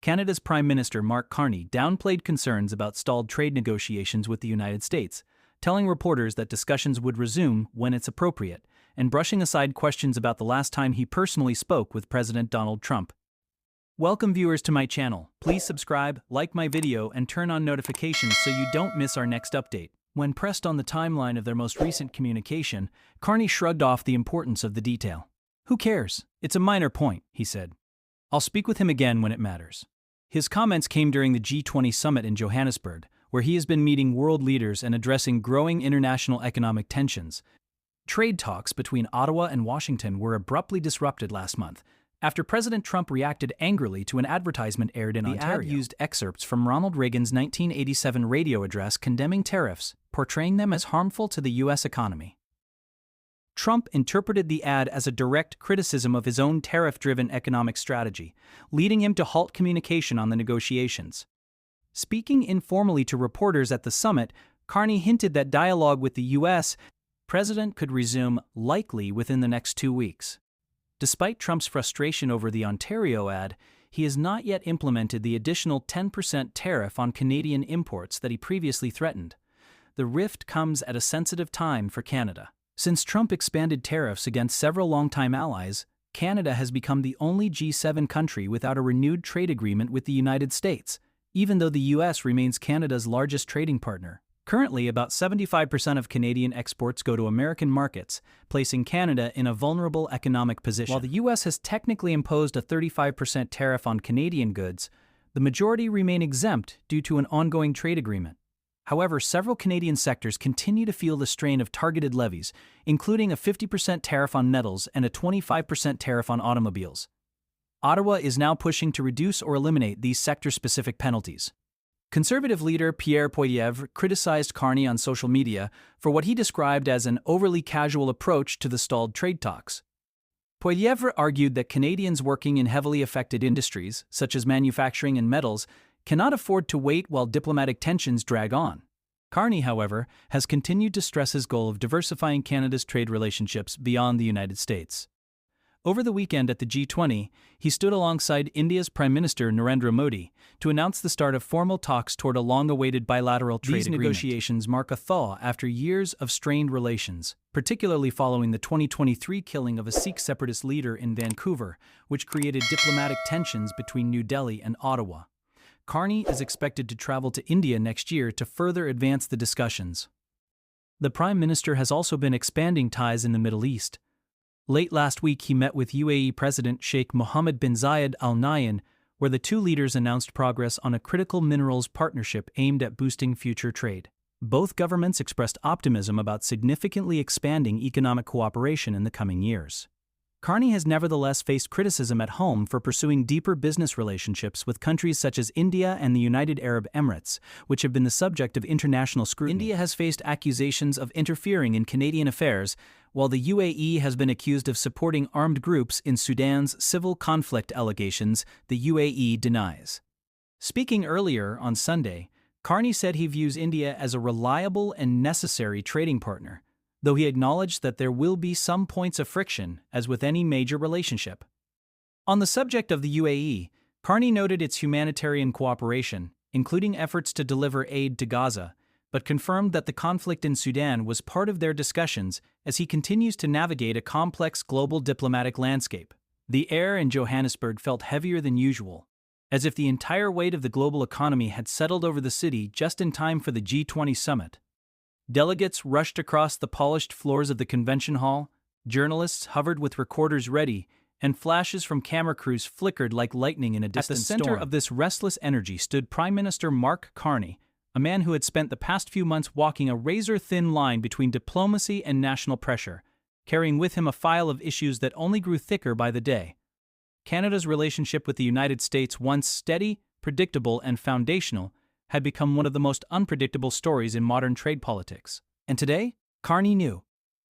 Canada's Prime Minister Mark Carney downplayed concerns about stalled trade negotiations with the United States, telling reporters that discussions would resume when it's appropriate, and brushing aside questions about the last time he personally spoke with President Donald Trump. Welcome viewers to my channel. Please subscribe, like my video, and turn on notifications so you don't miss our next update. When pressed on the timeline of their most recent communication, Carney shrugged off the importance of the detail. "Who cares? It's a minor point," he said. "I'll speak with him again when it matters." His comments came during the G20 summit in Johannesburg, where he has been meeting world leaders and addressing growing international economic tensions. Trade talks between Ottawa and Washington were abruptly disrupted last month, after President Trump reacted angrily to an advertisement aired in Ontario. The ad used excerpts from Ronald Reagan's 1987 radio address condemning tariffs, portraying them as harmful to the U.S. economy. Trump interpreted the ad as a direct criticism of his own tariff-driven economic strategy, leading him to halt communication on the negotiations. Speaking informally to reporters at the summit, Carney hinted that dialogue with the U.S. president could resume likely within the next 2 weeks. Despite Trump's frustration over the Ontario ad, he has not yet implemented the additional 10% tariff on Canadian imports that he previously threatened. The rift comes at a sensitive time for Canada. Since Trump expanded tariffs against several longtime allies, Canada has become the only G7 country without a renewed trade agreement with the United States, even though the U.S. remains Canada's largest trading partner. Currently, about 75% of Canadian exports go to American markets, placing Canada in a vulnerable economic position. While the U.S. has technically imposed a 35% tariff on Canadian goods, the majority remain exempt due to an ongoing trade agreement. However, several Canadian sectors continue to feel the strain of targeted levies, including a 50% tariff on metals and a 25% tariff on automobiles. Ottawa is now pushing to reduce or eliminate these sector-specific penalties. Conservative leader Pierre Poilievre criticized Carney on social media for what he described as an overly casual approach to the stalled trade talks. Poilievre argued that Canadians working in heavily affected industries, such as manufacturing and metals, cannot afford to wait while diplomatic tensions drag on. Carney, however, has continued to stress his goal of diversifying Canada's trade relationships beyond the United States. Over the weekend at the G20, he stood alongside India's Prime Minister Narendra Modi to announce the start of formal talks toward a long-awaited bilateral trade agreement. These negotiations mark a thaw after years of strained relations, particularly following the 2023 killing of a Sikh separatist leader in Vancouver, which created diplomatic tensions between New Delhi and Ottawa. Carney is expected to travel to India next year to further advance the discussions. The Prime Minister has also been expanding ties in the Middle East. Late last week, he met with UAE President Sheikh Mohammed bin Zayed Al Nahyan, where the two leaders announced progress on a critical minerals partnership aimed at boosting future trade. Both governments expressed optimism about significantly expanding economic cooperation in the coming years. Carney has nevertheless faced criticism at home for pursuing deeper business relationships with countries such as India and the United Arab Emirates, which have been the subject of international scrutiny. India has faced accusations of interfering in Canadian affairs, while the UAE has been accused of supporting armed groups in Sudan's civil conflict allegations the UAE denies. Speaking earlier on Sunday, Carney said he views India as a reliable and necessary trading partner, though he acknowledged that there will be some points of friction, as with any major relationship. On the subject of the UAE, Carney noted its humanitarian cooperation, including efforts to deliver aid to Gaza, but confirmed that the conflict in Sudan was part of their discussions as he continues to navigate a complex global diplomatic landscape. The air in Johannesburg felt heavier than usual, as if the entire weight of the global economy had settled over the city just in time for the G20 summit. Delegates rushed across the polished floors of the convention hall, journalists hovered with recorders ready, and flashes from camera crews flickered like lightning in a distant storm. At the center of this restless energy stood Prime Minister Mark Carney, a man who had spent the past few months walking a razor-thin line between diplomacy and national pressure, carrying with him a file of issues that only grew thicker by the day. Canada's relationship with the United States, once steady, predictable, and foundational, had become one of the most unpredictable stories in modern trade politics. And today, Carney knew.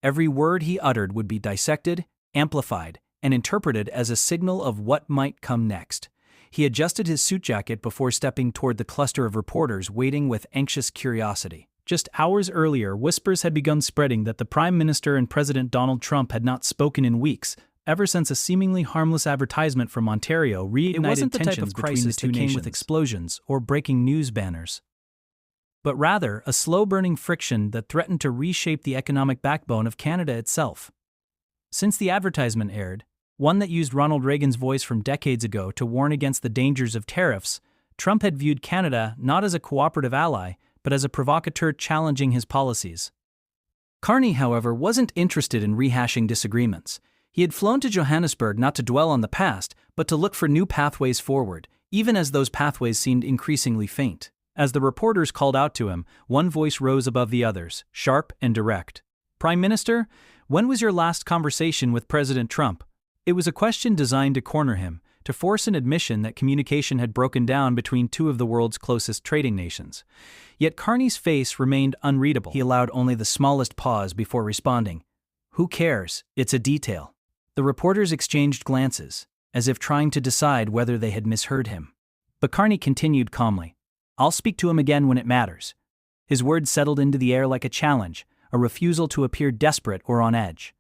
Every word he uttered would be dissected, amplified, and interpreted as a signal of what might come next. He adjusted his suit jacket before stepping toward the cluster of reporters waiting with anxious curiosity. Just hours earlier, whispers had begun spreading that the Prime Minister and President Donald Trump had not spoken in weeks, ever since a seemingly harmless advertisement from Ontario reignited tensions between the two nations with explosions or breaking news banners, but rather a slow-burning friction that threatened to reshape the economic backbone of Canada itself. Since the advertisement aired, one that used Ronald Reagan's voice from decades ago to warn against the dangers of tariffs, Trump had viewed Canada not as a cooperative ally, but as a provocateur challenging his policies. Carney, however, wasn't interested in rehashing disagreements. He had flown to Johannesburg not to dwell on the past, but to look for new pathways forward, even as those pathways seemed increasingly faint. As the reporters called out to him, one voice rose above the others, sharp and direct. "Prime Minister, when was your last conversation with President Trump?" It was a question designed to corner him, to force an admission that communication had broken down between two of the world's closest trading nations. Yet Carney's face remained unreadable. He allowed only the smallest pause before responding. "Who cares? It's a detail." The reporters exchanged glances, as if trying to decide whether they had misheard him. But Carney continued calmly. "I'll speak to him again when it matters." His words settled into the air like a challenge, a refusal to appear desperate or on edge.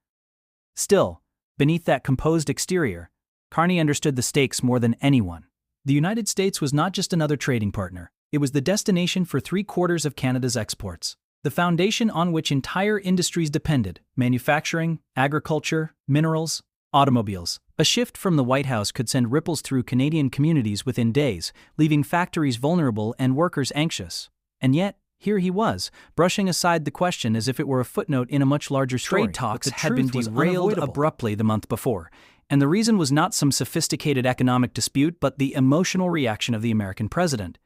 Still, beneath that composed exterior, Carney understood the stakes more than anyone. The United States was not just another trading partner. It was the destination for 3/4 of Canada's exports, the foundation on which entire industries depended: manufacturing, agriculture, minerals, automobiles. A shift from the White House could send ripples through Canadian communities within days, leaving factories vulnerable and workers anxious. And yet, here he was, brushing aside the question as if it were a footnote in a much larger story. Trade talks had been derailed abruptly the month before, and the reason was not some sophisticated economic dispute but the emotional reaction of the American president.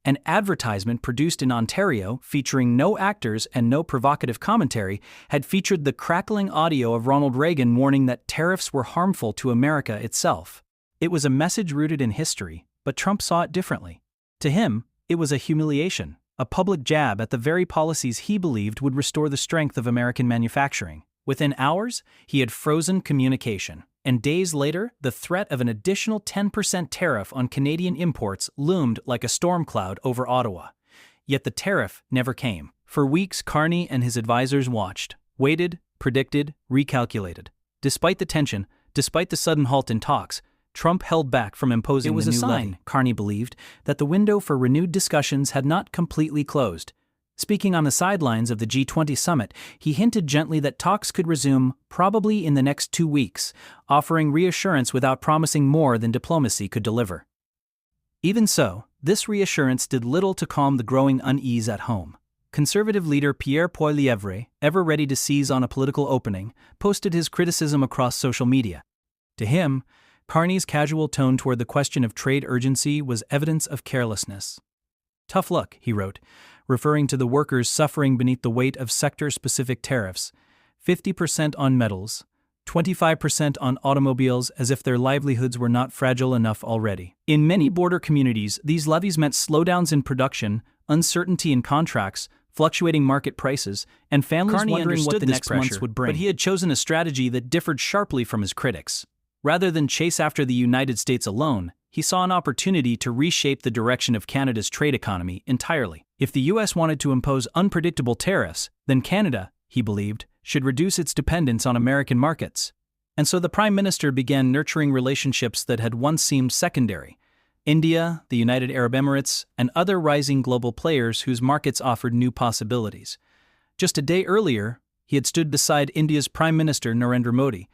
An advertisement produced in Ontario, featuring no actors and no provocative commentary, had featured the crackling audio of Ronald Reagan warning that tariffs were harmful to America itself. It was a message rooted in history, but Trump saw it differently. To him, it was a humiliation, a public jab at the very policies he believed would restore the strength of American manufacturing. Within hours, he had frozen communication. And days later, the threat of an additional 10% tariff on Canadian imports loomed like a storm cloud over Ottawa. Yet the tariff never came. For weeks, Carney and his advisors watched, waited, predicted, recalculated. Despite the tension, despite the sudden halt in talks, Trump held back from imposing the new levy. It was a sign, Carney believed, that the window for renewed discussions had not completely closed. Speaking on the sidelines of the G20 summit, he hinted gently that talks could resume probably in the next 2 weeks, offering reassurance without promising more than diplomacy could deliver. Even so, this reassurance did little to calm the growing unease at home. Conservative leader Pierre Poilievre, ever ready to seize on a political opening, posted his criticism across social media. To him, Carney's casual tone toward the question of trade urgency was evidence of carelessness. "Tough luck," he wrote, referring to the workers suffering beneath the weight of sector-specific tariffs, 50% on metals, 25% on automobiles, as if their livelihoods were not fragile enough already. In many border communities, these levies meant slowdowns in production, uncertainty in contracts, fluctuating market prices, and families wondering what the next months would bring. But he had chosen a strategy that differed sharply from his critics. Rather than chase after the United States alone, he saw an opportunity to reshape the direction of Canada's trade economy entirely. If the U.S. wanted to impose unpredictable tariffs, then Canada, he believed, should reduce its dependence on American markets. And so the Prime Minister began nurturing relationships that had once seemed secondary: India, the United Arab Emirates, and other rising global players whose markets offered new possibilities. Just a day earlier, he had stood beside India's Prime Minister Narendra Modi,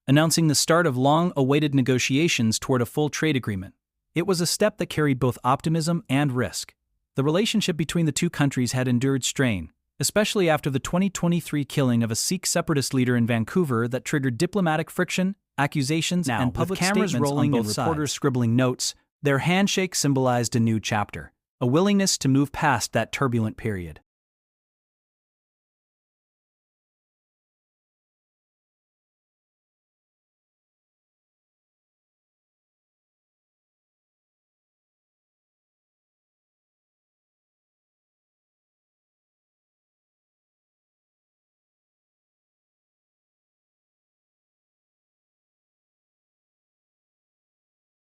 announcing the start of long-awaited negotiations toward a full trade agreement. It was a step that carried both optimism and risk. The relationship between the two countries had endured strain, especially after the 2023 killing of a Sikh separatist leader in Vancouver that triggered diplomatic friction, accusations, and public statements rolling on both sides. Reporters scribbling notes, their handshake symbolized a new chapter, a willingness to move past that turbulent period.